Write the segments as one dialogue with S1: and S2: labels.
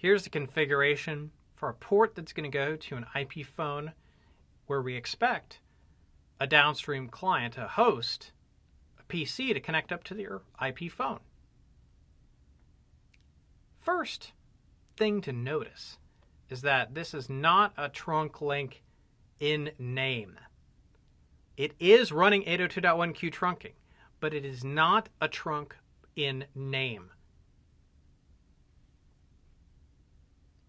S1: Here's the configuration for a port that's going to go to an IP phone where we expect a downstream client, a host, a PC to connect up to your IP phone. First thing to notice is that this is not a trunk link in name. It is running 802.1q trunking, but it is not a trunk in name.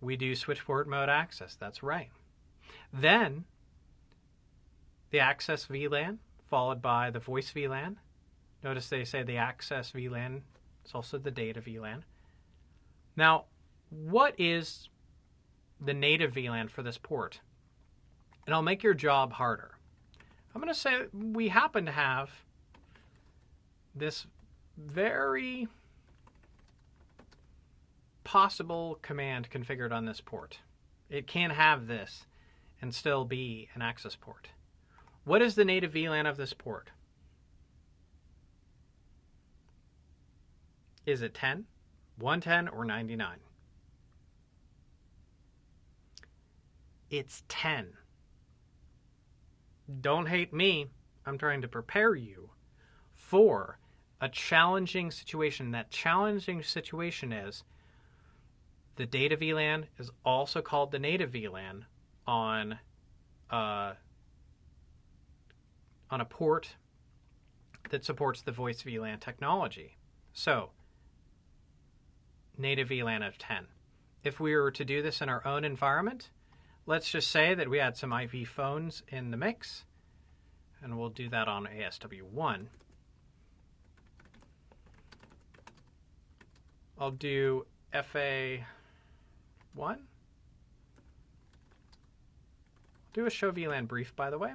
S1: We do switchport mode access, that's right. Then the access VLAN followed by the voice VLAN. Notice they say the access VLAN, it's also the data VLAN. Now, what is the native VLAN for this port? And I'll make your job harder. I'm going to say we happen to have this very possible command configured on this port. It can have this and still be an access port. What is the native VLAN of this port? Is it 10, 110, or 99? It's 10. Don't hate me. I'm trying to prepare you for a challenging situation. That challenging situation is the data VLAN is also called the native VLAN on a port that supports the voice VLAN technology. So, native VLAN of 10. If we were to do this in our own environment, let's just say that we had some IP phones in the mix, and we'll do that on ASW1. I'll do FA1. Do a show VLAN brief, by the way.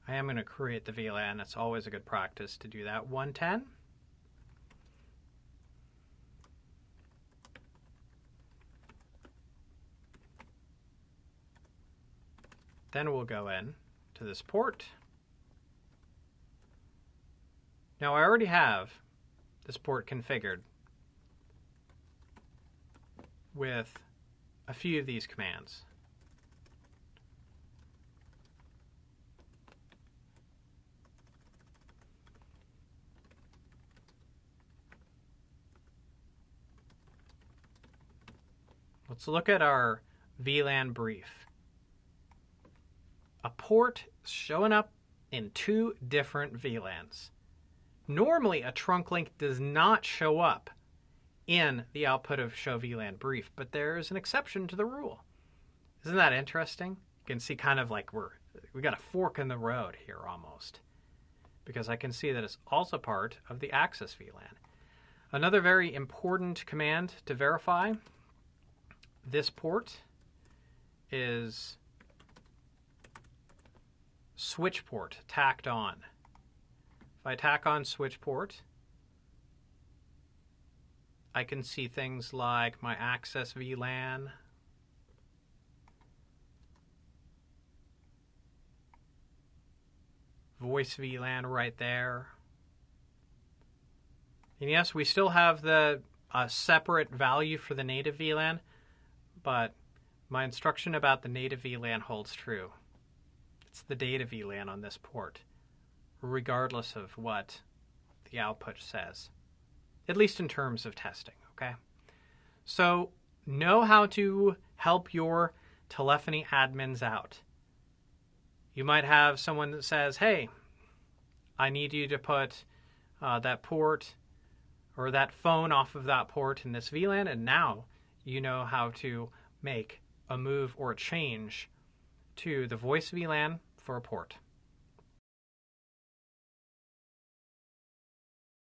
S1: I am going to create the VLAN. It's always a good practice to do that. 110. Then we'll go in to this port. Now I already have this port configured with a few of these commands. Let's look at our VLAN brief. A port showing up in two different VLANs. Normally, a trunk link does not show up in the output of show VLAN brief, but there is an exception to the rule. Isn't that interesting? You can see kind of like we got a fork in the road here almost, because I can see that it's also part of the access VLAN. Another very important command to verify this port is switch port tacked on. If I tack on switch port, I can see things like my access VLAN, voice VLAN right there. And yes, we still have the separate value for the native VLAN, but my instruction about the native VLAN holds true. It's the data VLAN on this port, regardless of what the output says, at least in terms of testing, okay? So know how to help your telephony admins out. You might have someone that says, hey, I need you to put that port or that phone off of that port in this VLAN, and now you know how to make a move or a change to the voice VLAN for a port.